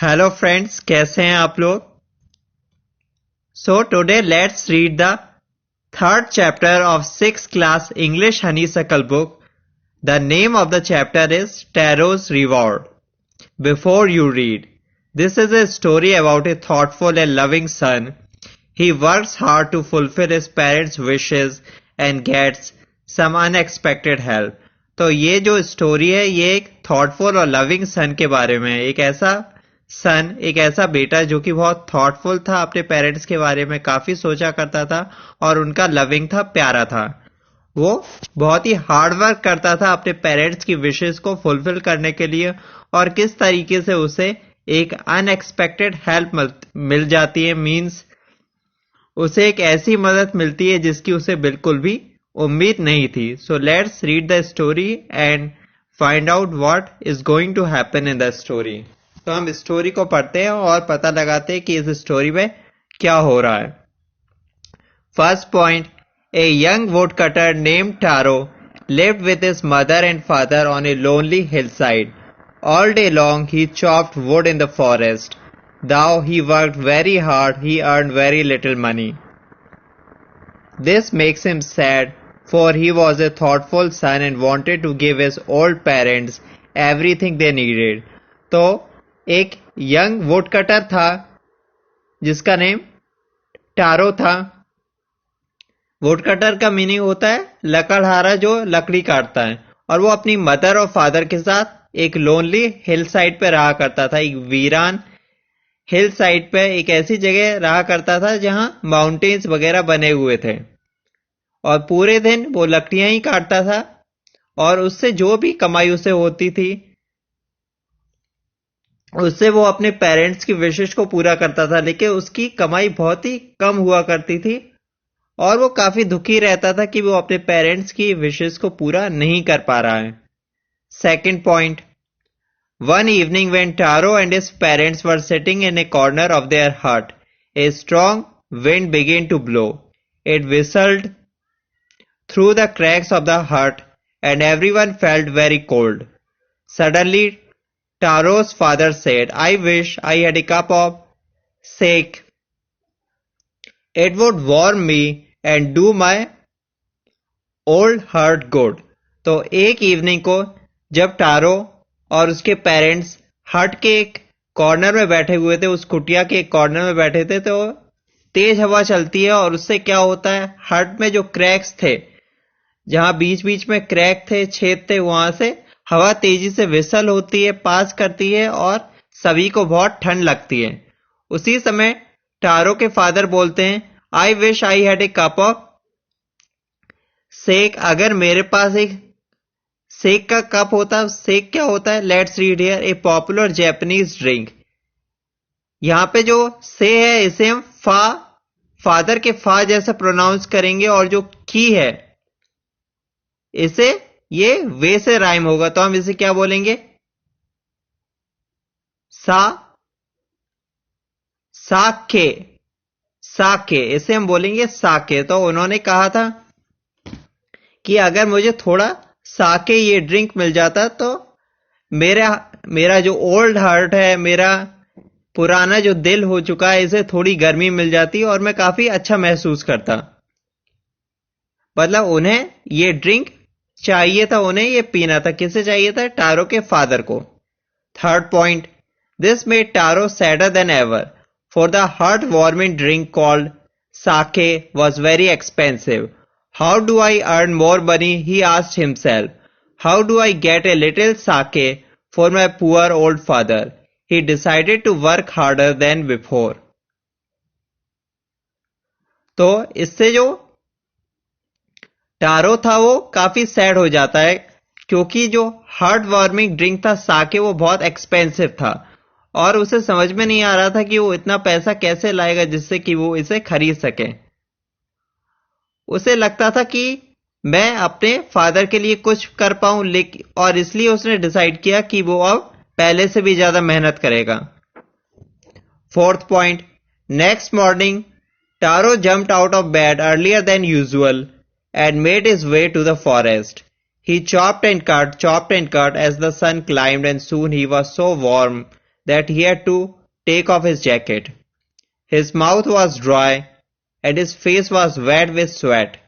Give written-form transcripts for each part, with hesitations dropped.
Hello friends, कैसे हैं आप लोग। So today let's read the third chapter of 6th class English honeysuckle book. The name of the chapter is Taro's Reward. Before you read, this is a story about a thoughtful and loving son. He works hard to fulfill his parents' wishes and gets some unexpected help. तो ये जो story है ये एक thoughtful और loving son के बारे में है. एक ऐसा बेटा जो कि बहुत थॉटफुल था, अपने पेरेंट्स के बारे में काफी सोचा करता था और उनका लविंग था, प्यारा था. वो बहुत ही हार्ड वर्क करता था अपने पेरेंट्स की विशेस को फुलफिल करने के लिए और किस तरीके से उसे एक अनएक्सपेक्टेड हेल्प मिल जाती है. मींस उसे एक ऐसी मदद मिलती है जिसकी उसे बिल्कुल भी उम्मीद नहीं थी. So let's read the story and find out what is going to happen in the story. तो हम स्टोरी को पढ़ते हैं और पता लगाते हैं कि इस स्टोरी में क्या हो रहा है. First point, a young woodcutter named Taro lived with his mother and father on a lonely hillside. All day long he chopped wood in the forest. Though he worked very hard, he earned very little money. This makes him sad, for he was a thoughtful son and wanted to give his old parents everything they needed. तो एक young woodcutter था जिसका name tarot था. Woodcutter का meaning होता है लकड़हारा जो लकड़ी काटता है, और वो अपनी मदर और फादर के साथ एक लोनली हिल साइड पे रहा करता था. एक वीरान हिल साइड पे एक ऐसी जगह रहा करता था जहां माउंटेन्स वगैरह बने हुए थे, और पूरे दिन वो लकड़ियां ही काटता था और उससे जो भी कमाई उसे होती थी उससे वो अपने पेरेंट्स की विशेष को पूरा करता था. लेकिन उसकी कमाई बहुत ही कम हुआ करती थी और वो काफी दुखी रहता था कि वो अपने पेरेंट्स की विशेष को पूरा नहीं कर पा रहा है. Second point, one evening when Taro and his parents were sitting in a corner of their hut, a strong wind began to blow. It whistled through the cracks of the hut and everyone felt very cold. Suddenly Taro's father said, I wish I had a cup of sake. It would warm me and do my old heart good. तो एक evening को जब tarot और उसके parents हट के एक corner में बैठे हुए थे, उस कुटिया के एक कॉर्नर में बैठे थे, तो तेज हवा चलती है और उससे क्या होता है, हट में जो क्रैक्स थे, जहां बीच बीच में क्रैक थे, छेद थे, वहां से हवा तेजी से विसल होती है, पास करती है और सभी को बहुत ठंड लगती है. उसी समय टारो के फादर बोलते हैं, I wish I had a cup of sake. अगर मेरे पास एक सेक का कप होता. सेक क्या होता है, let's read here, A popular Japanese drink. यहां पे जो से है इसे हम फादर के फा जैसा प्रोनाउंस करेंगे, और जो की है इसे ये वे से राइम होगा, तो हम इसे क्या बोलेंगे, साके. इसे हम बोलेंगे साके. तो उन्होंने कहा था कि अगर मुझे थोड़ा साके ये ड्रिंक मिल जाता तो मेरा जो ओल्ड हार्ट है, मेरा पुराना जो दिल हो चुका है, इसे थोड़ी गर्मी मिल जाती और मैं काफी अच्छा महसूस करता. मतलब उन्हें ये ड्रिंक चाहिए था, उन्हें ये पीना था. किसे चाहिए था, टारो के फादर को. Third point, this made Taro sadder than ever, for the heart warming drink called sake was very expensive. How do I earn more money, he asked himself. How do I get a little sake for my poor old father. He decided to work harder than before. तो इससे जो tarot था वो काफी sad हो जाता है, क्योंकि जो हार्ट वार्मिंग ड्रिंक था साके, वो बहुत एक्सपेंसिव था और उसे समझ में नहीं आ रहा था कि वो इतना पैसा कैसे लाएगा जिससे कि वो इसे खरीद सके. उसे लगता था कि मैं अपने फादर के लिए कुछ कर पाऊं, लेकिन और इसलिए उसने डिसाइड किया कि वो अब पहले से भी ज्यादा मेहनत करेगा. Fourth point, next morning Taro jumped out of bed earlier than usual and made his way to the forest. He chopped and cut as the sun climbed, and soon he was so warm that he had to take off his jacket. His mouth was dry and his face was wet with sweat.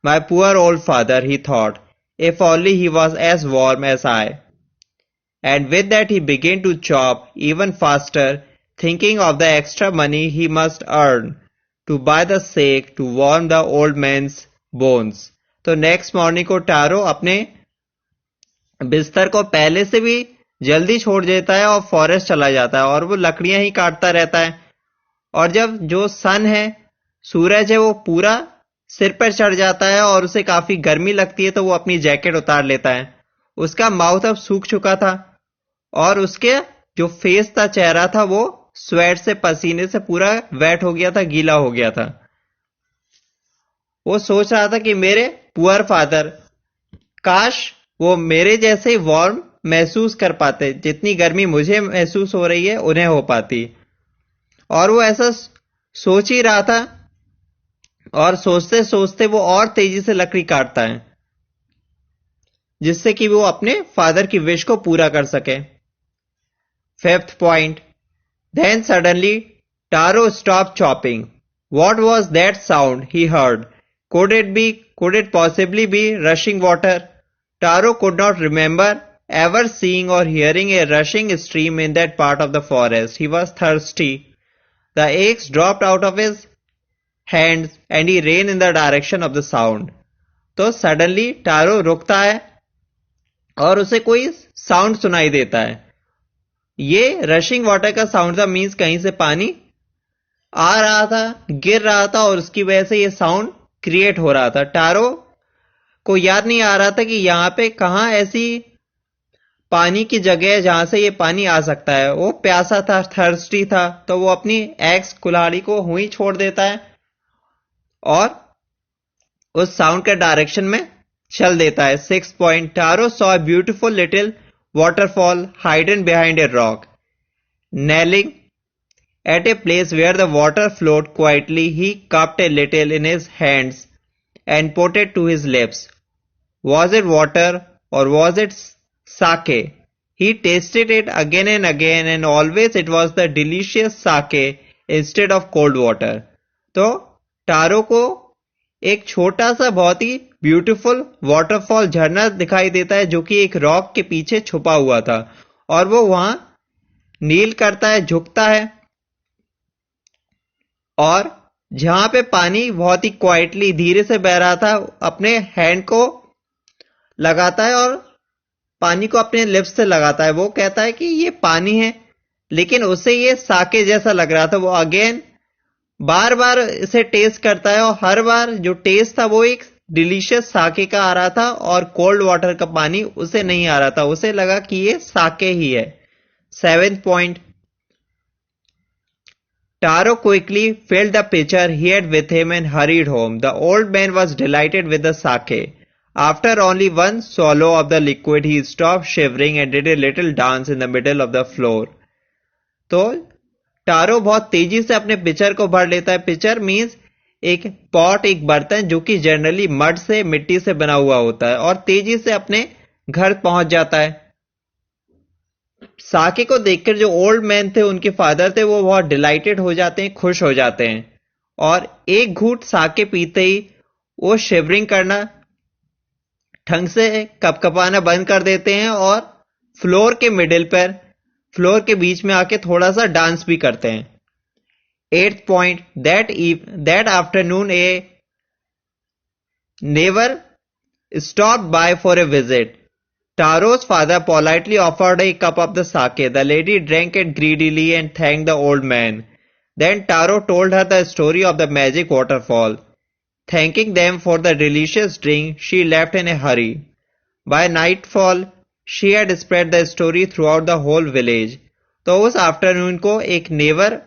My poor old father, he thought, if only he was as warm as I. And with that he began to chop even faster, thinking of the extra money he must earn to buy the sake to warm the old man's bones. तो next morning को tarot अपने बिस्तर को पहले से भी जल्दी छोड़ देता है और फॉरेस्ट चला जाता है और वो लकड़ियां ही काटता रहता है। और जब जो सन है, सूरज है, वो पूरा सिर पर चढ़ जाता है और उसे काफी गर्मी लगती है तो वो अपनी जैकेट उतार लेता है। उसका माउथ अब सूख चुका था और उसके जो फेस था, चेहरा था, वो स्वेट से, पसीने से पूरा वेट हो गया था, गीला हो गया था। वो सोच रहा था कि मेरे पुअर फादर, काश वो मेरे जैसे ही वार्म महसूस कर पाते, जितनी गर्मी मुझे महसूस हो रही है उन्हें हो पाती। और वो ऐसा सोच ही रहा था और सोचते सोचते वो और तेजी से लकड़ी काटता है जिससे कि वो अपने फादर की विश को पूरा कर सके। Fifth point, then suddenly Taro stop chopping. What was that sound he heard? Could it possibly be rushing water? Taro could not remember ever seeing or hearing a rushing stream in that part of the forest. He was thirsty. The axe dropped out of his hands and he ran in the direction of the sound. तो suddenly tarot रुकता है और उसे कोई sound सुनाई देता है। ये रशिंग वाटर का साउंड था, मीन्स कहीं से पानी आ रहा था, गिर रहा था और उसकी वजह से ये साउंड क्रिएट हो रहा था। टारो को याद नहीं आ रहा था कि यहाँ पे कहाँ ऐसी पानी की जगह है जहां से ये पानी आ सकता है। वो प्यासा था, थर्स्टी था, तो वो अपनी एक्स कुल्हाड़ी को हुई छोड़ देता है और उस साउंड के डायरेक्शन में चल देता है। 6 point, Taro saw a beautiful little waterfall hidden behind a rock. Kneeling at a place where the water flowed quietly, he cupped a little in his hands and put it to his lips. Was it water or was it sake? He tasted it again and again and always it was the delicious sake instead of cold water. तो tarot को एक छोटा सा बहुत ही beautiful waterfall, झरना दिखाई देता है जो कि एक रॉक के पीछे छुपा हुआ था और वो वहां नील करता है, झुकता है और जहां पे पानी बहुत ही क्वाइटली धीरे से बह रहा था, अपने हैंड को लगाता है और पानी को अपने लिप्स से लगाता है। वो कहता है कि ये पानी है, लेकिन उसे ये साके जैसा लग रहा था। वो अगेन बार बार इसे टेस्ट करता है और हर बार जो टेस्ट था वो एक डिलीशियस साके का आ रहा था और कोल्ड वाटर का पानी उसे नहीं आ रहा था। उसे लगा कि ये साके ही है। 7th point, Taro quickly filled the pitcher he had with him and hurried home. The old man was delighted with the sake. After only one swallow of the liquid, he stopped shivering and did a little dance in the middle of the floor. तो tarot बहुत तेजी से अपने picture को भर लेता है। Picture means एक पॉट, एक बर्तन जो कि जनरली मड से, मिट्टी से बना हुआ होता है, और तेजी से अपने घर पहुंच जाता है। साके को देखकर जो ओल्ड मैन थे, उनके फादर थे, वो बहुत डिलाइटेड हो जाते हैं, खुश हो जाते हैं और एक घूंट साके पीते ही वो शिवरिंग करना, ठंग से कपकपाना बंद कर देते हैं और फ्लोर के मिडिल पर, फ्लोर के बीच में आके थोड़ा सा डांस भी करते हैं। 8th point, that afternoon a neighbor stopped by for a visit. Taro's father politely offered a cup of the sake. The lady drank it greedily and thanked the old man. Then Taro told her the story of the magic waterfall. Thanking them for the delicious drink, she left in a hurry. By nightfall, she had spread the story throughout the whole village. तो उस afternoon को एक never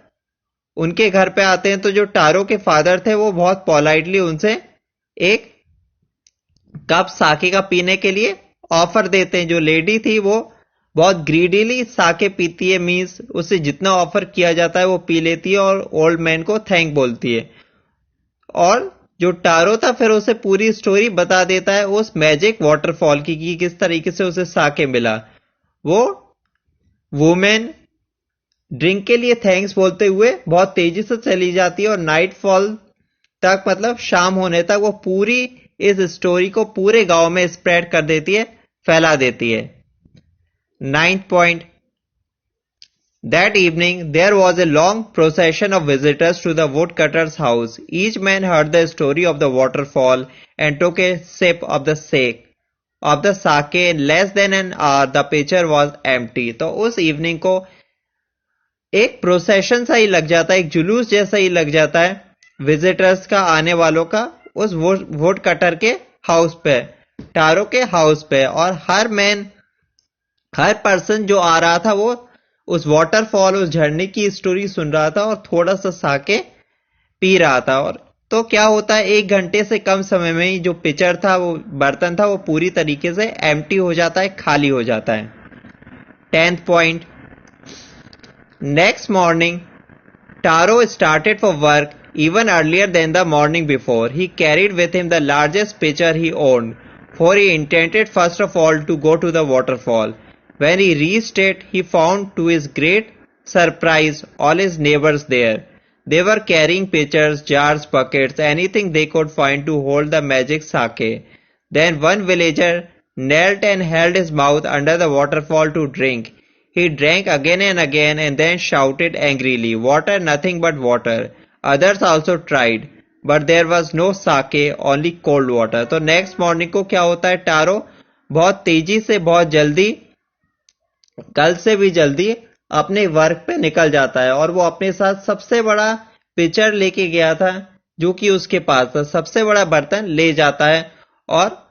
उनके घर पे आते हैं, तो जो टारो के फादर थे वो बहुत पोलाइटली उनसे एक कप साके का पीने के लिए ऑफर देते हैं। जो लेडी थी वो बहुत ग्रीडीली साके पीती है, मीन्स उसे जितना ऑफर किया जाता है वो पी लेती है और ओल्ड मैन को थैंक बोलती है। और जो टारो था फिर उसे पूरी स्टोरी बता देता है उस मैजिक वाटरफॉल की, कि किस तरीके से उसे साके मिला। वो वुमेन ड्रिंक के लिए थैंक्स बोलते हुए बहुत तेजी से चली जाती है और नाइटफॉल तक मतलब शाम होने तक वो पूरी इस स्टोरी को पूरे गांव में स्प्रेड कर देती है, फैला देती है। 9th point. That evening there was a long procession of visitors to the woodcutter's house. Each man heard the story of the waterfall and took a sip of the sake. Of the sake in less than an hour the pitcher was empty. तो उस evening को एक procession सा ही लग जाता है, एक जुलूस जैसा ही लग जाता है विजिटर्स का, आने वालों का, उस वुड कटर के हाउस पे, टारो के हाउस पे। और हर पर्सन जो आ रहा था वो उस वाटरफॉल, उस झरने की स्टोरी सुन रहा था और थोड़ा सा साके पी रहा था। और तो क्या होता है, 1 घंटे से कम समय में ही जो पिचर था, वो बर्तन था, वो पूरी तरीके से एम्प्टी हो जाता है, खाली हो जाता है। 10th point. Next morning, Taro started for work even earlier than the morning before. He carried with him the largest pitcher he owned, for he intended first of all to go to the waterfall. When he reached it, he found to his great surprise all his neighbors there. They were carrying pitchers, jars, buckets, anything they could find to hold the magic sake. Then one villager knelt and held his mouth under the waterfall to drink. He drank again and then shouted angrily, "Water, nothing but water." Others also tried, but there was no sake, only cold water. तो next morning को क्या होता है, tarot बहुत तेजी से, बहुत जल्दी, कल से भी जल्दी अपने वर्क पे निकल जाता है और वो अपने साथ सबसे बड़ा पिचर लेके गया था जो कि उसके पास था, सबसे बड़ा बर्तन ले जाता है। और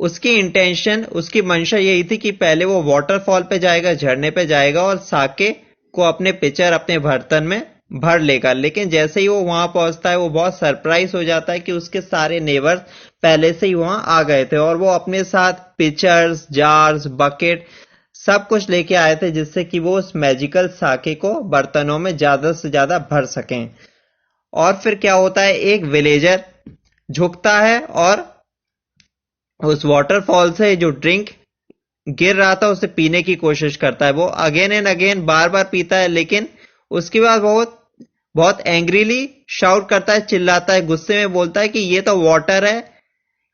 उसकी इंटेंशन, उसकी मंशा यही थी कि पहले वो वाटरफॉल पे जाएगा, झरने पे जाएगा और साके को अपने पिचर, अपने बर्तन में भर लेगा। लेकिन जैसे ही वो वहां पहुंचता है वो बहुत सरप्राइज हो जाता है कि उसके सारे नेबर्स पहले से ही वहां आ गए थे और वो अपने साथ पिचर्स, जार्स, बकेट सब कुछ लेके आए थे जिससे कि वो उस मैजिकल साके को बर्तनों में ज्यादा से ज्यादा भर सकें। और फिर क्या होता है, एक विलेजर झुकता है और उस वाटरफॉल से जो ड्रिंक गिर रहा था उसे पीने की कोशिश करता है। वो अगेन एंड अगेन बार बार पीता है, लेकिन उसके बाद बहुत एंग्रीली शाउट करता है, चिल्लाता है, गुस्से में बोलता है कि ये तो वाटर है,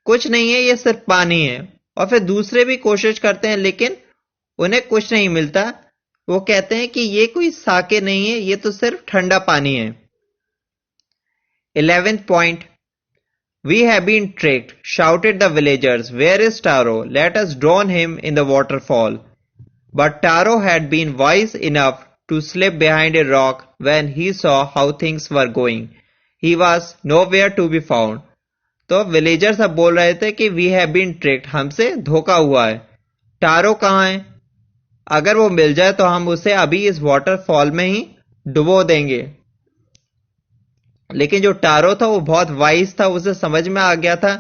कुछ नहीं है, ये सिर्फ पानी है। और फिर दूसरे भी कोशिश करते हैं लेकिन उन्हें कुछ नहीं मिलता। वो कहते हैं कि ये कोई साके नहीं है, ये तो सिर्फ ठंडा पानी है। 11th point. "We have been tricked," shouted the villagers. "Where is Taro? Let us drown him in the waterfall." But Taro had been wise enough to slip behind a rock when he saw how things were going. He was nowhere to be found. तो villagers अब बोल रहे थे कि "We have been tricked," हमसे धोखा हुआ है, टारो कहाँ है? अगर वो मिल जाए तो हम उसे अभी इस वाटरफॉल में ही डुबो देंगे। लेकिन जो टारो था वो बहुत वाइज था, उसे समझ में आ गया था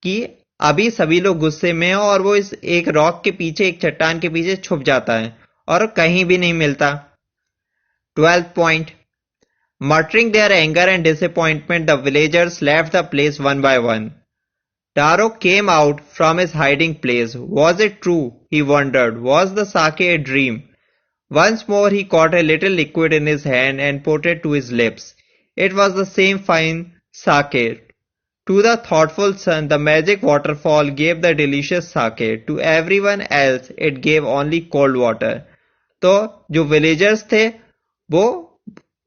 कि अभी सभी लोग गुस्से में हैं और वो इस एक रॉक के पीछे, एक चट्टान के पीछे छुप जाता है और कहीं भी नहीं मिलता। 12th point. Muttering their anger and disappointment, the villagers left the place one by one. Taro came out from his hiding place. Was it true? He wondered. Was the sake a dream? Once more he caught a little liquid in his hand and put it to his lips. It was the same fine sake. To the thoughtful son, the magic waterfall gave the delicious sake. To everyone else, it gave only cold water. तो जो villagers थे वो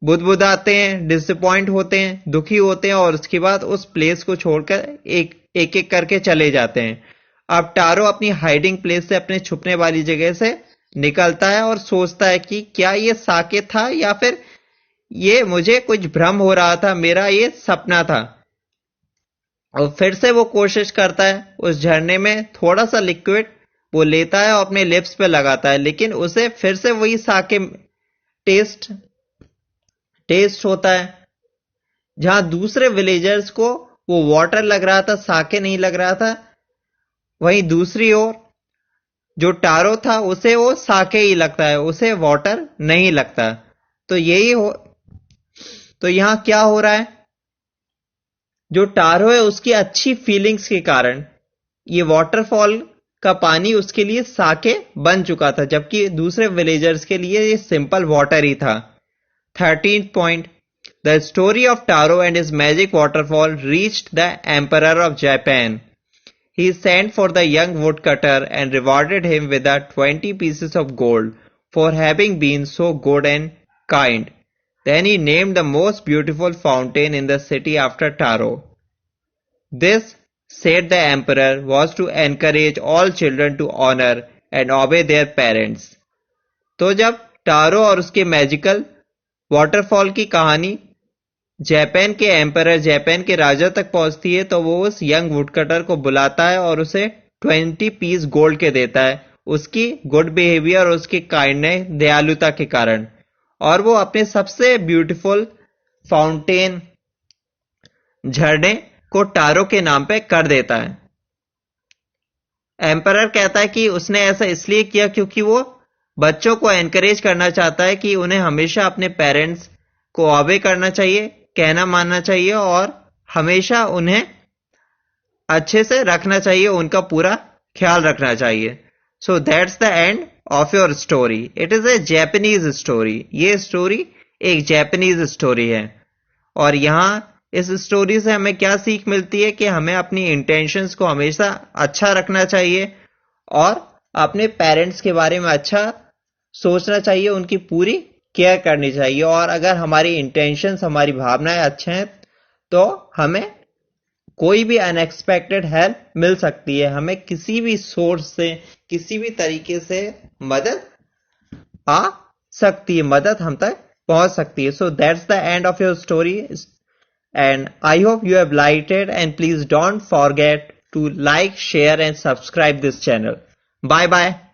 बुदबुदाते हैं, disappoint होते हैं, दुखी होते हैं और उसके बाद उस प्लेस को छोड़कर एक एक करके चले जाते हैं। अब टारो अपनी हाइडिंग प्लेस से, अपने छुपने वाली जगह से निकलता है और सोचता है कि क्या ये साके था या फिर ये मुझे कुछ भ्रम हो रहा था, मेरा ये सपना था। और फिर से वो कोशिश करता है, उस झरने में थोड़ा सा लिक्विड वो लेता है और अपने लिप्स पे लगाता है, लेकिन उसे फिर से वही साके टेस्ट होता है। जहां दूसरे विलेजर्स को वो वाटर लग रहा था, साके नहीं लग रहा था, वहीं दूसरी ओर जो टारो था उसे वो साके ही लगता है, उसे वाटर नहीं लगता। तो तो यहां क्या हो रहा है, जो टारो है उसकी अच्छी फीलिंग्स के कारण ये वाटरफॉल का पानी उसके लिए साके बन चुका था, जबकि दूसरे विलेजर्स के लिए ये सिंपल वाटर ही था। 13th point. The story of Taro and his magic waterfall reached the Emperor of Japan. He sent for the young woodcutter and rewarded him with 20 pieces of gold for having been so good and kind. Then he named the most beautiful fountain in the city after Taro. This, said the emperor, was to encourage all children to honor and obey their parents. तो जब tarot और उसके magical waterfall की कहानी Japan के emperor, Japan के राजा तक पहुंचती है, तो वो उस यंग वुडकटर को बुलाता है और उसे 20 पीस गोल्ड के देता है, उसकी गुड बिहेवियर और उसकी काइंडनेस, दयालुता के कारण। और वो अपने सबसे ब्यूटीफुल फाउंटेन, झरने को टारो के नाम पे कर देता है। एम्परर कहता है कि उसने ऐसा इसलिए किया क्योंकि वो बच्चों को एनकरेज करना चाहता है कि उन्हें हमेशा अपने पेरेंट्स को ऑबे करना चाहिए, कहना मानना चाहिए और हमेशा उन्हें अच्छे से रखना चाहिए, उनका पूरा ख्याल रखना चाहिए। So that's the end of your story. It is a Japanese story. ये स्टोरी एक जापानीज स्टोरी है। और यहां इस स्टोरी से हमें क्या सीख मिलती है कि हमें अपनी इंटेंशंस को हमेशा अच्छा रखना चाहिए और अपने पेरेंट्स के बारे में अच्छा सोचना चाहिए, उनकी पूरी केयर करनी चाहिए। और अगर हमारी इंटेंशंस, हमारी भावनाएं अच्छे हैं तो हमें कोई भी अनएक्सपेक्टेड हेल्प मिल सकती है, हमें किसी भी सोर्स से, किसी भी तरीके से मदद आ सकती है, मदद हम तक पहुंच सकती है। So that's the end of your story and I hope you have liked it, and please don't forget to like, share and subscribe this channel. Bye bye.